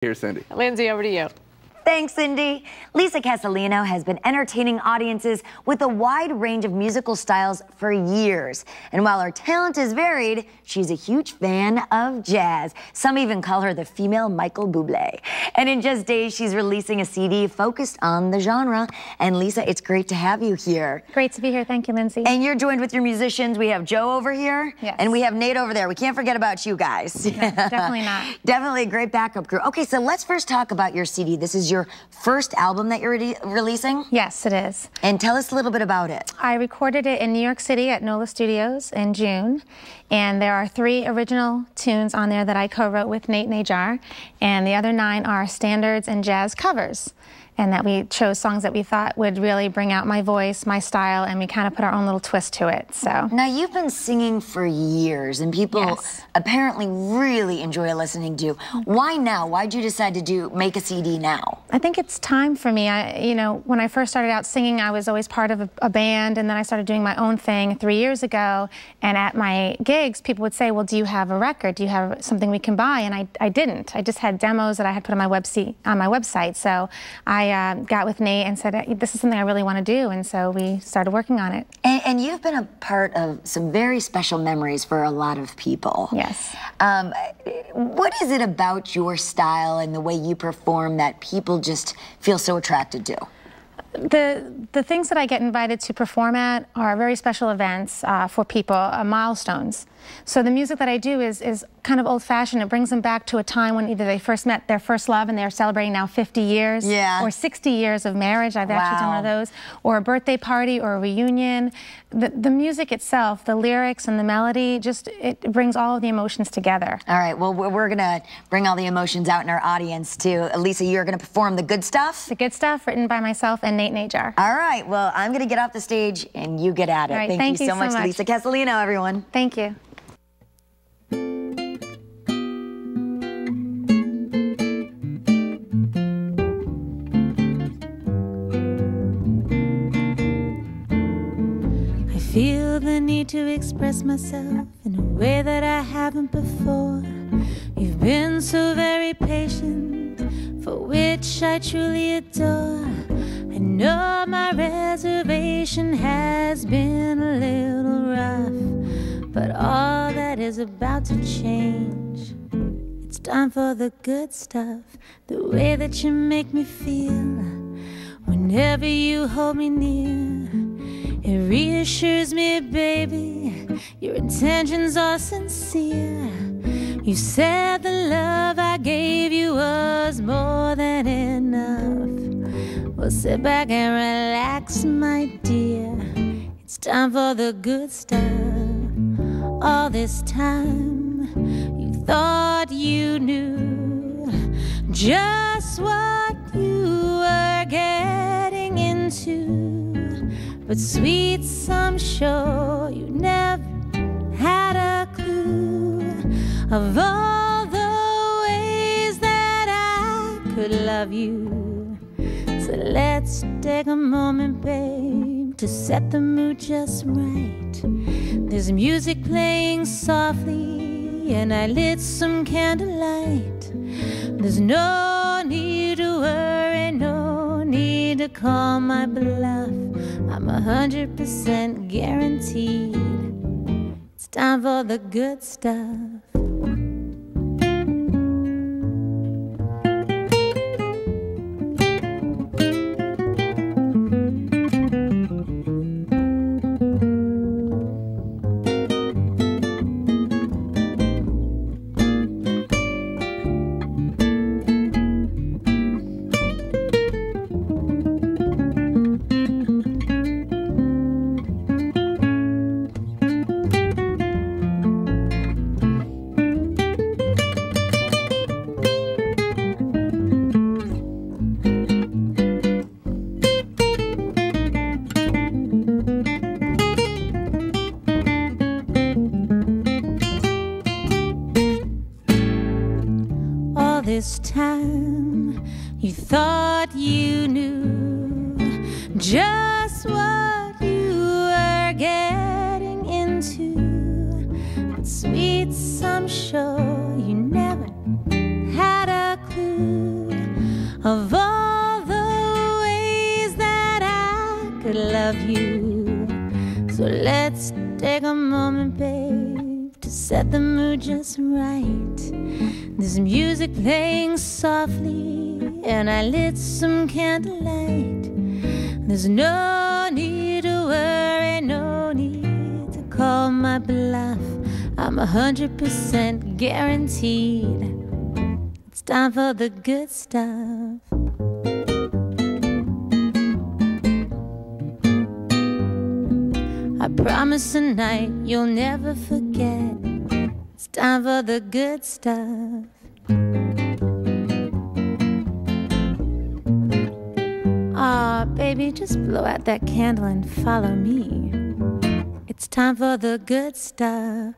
Here's Cindy. Lindsay, over to you. Thanks, Cindy. Lisa Casalino has been entertaining audiences with a wide range of musical styles for years. And while her talent is varied, she's a huge fan of jazz. Some even call her the female Michael Bublé. And in just days, she's releasing a CD focused on the genre. And Lisa, it's great to have you here. Great to be here. Thank you, Lindsay. And you're joined with your musicians. We have Joe over here. Yes. And we have Nate over there. We can't forget about you guys. No, definitely not. Definitely a great backup crew. Okay, so let's first talk about your CD. This is your first album that you're releasing? Yes, it is. And tell us a little bit about it. I recorded it in New York City at NOLA Studios in June, and there are 3 original tunes on there that I co-wrote with Nate Najar, and the other 9 are standards and jazz covers, and that we chose songs that we thought would really bring out my voice, my style, and we kind of put our own little twist to it. So now, you've been singing for years, and people apparently really enjoy listening to you. Why now? Why'd you decide to make a CD now? I think it's time for me. You know, when I first started out singing, I was always part of a band, and then I started doing my own thing 3 years ago. And at my gigs, people would say, well, do you have a record? Do you have something we can buy? And I didn't. I just had demos that I had put on my website. So I got with Nate and said, this is something I really want to do. And so we started working on it. And you've been a part of some very special memories for a lot of people. Yes. What is it about your style and the way you perform that people just feel so attracted to? The things that I get invited to perform at are very special events for people, milestones. So the music that I do is kind of old-fashioned. It brings them back to a time when either they first met their first love and they're celebrating now 50 years, or 60 years of marriage. I've actually done one of those, or a birthday party or a reunion. The music itself, the lyrics and the melody, just it brings all of the emotions together. All right, well, we're gonna bring all the emotions out in our audience too. Lisa, you're gonna perform The Good Stuff? The Good Stuff, written by myself and Nate Najar. All right, well, I'm gonna get off the stage and you get at it. All right, thank you so much, Lisa Casalino, everyone. Thank you. Feel the need to express myself in a way that I haven't before. You've been so very patient, for which I truly adore. I know my reservation has been a little rough, but all that is about to change. It's time for the good stuff, the way that you make me feel whenever you hold me near. It reassures me, baby, your intentions are sincere. You said the love I gave you was more than enough. Well, sit back and relax, my dear. It's time for the good stuff. All this time, you thought you knew just what you were getting into. But sweet, I'm sure you never had a clue of all the ways that I could love you. So let's take a moment, babe, to set the mood just right. There's music playing softly, and I lit some candlelight. There's no need to worry, no need to call my bluff. I'm 100% guaranteed. It's time for the good stuff. This time you thought you knew just what you were getting into. But sweet, I'm sure you never had a clue of all the ways that I could love you. So let's take a moment, babe, to set the mood just right. There's music playing softly, and I lit some candlelight. There's no need to worry, no need to call my bluff. I'm 100% guaranteed. It's time for the good stuff. I promise tonight you'll never forget. It's time for the good stuff. Aw, baby, just blow out that candle and follow me. It's time for the good stuff.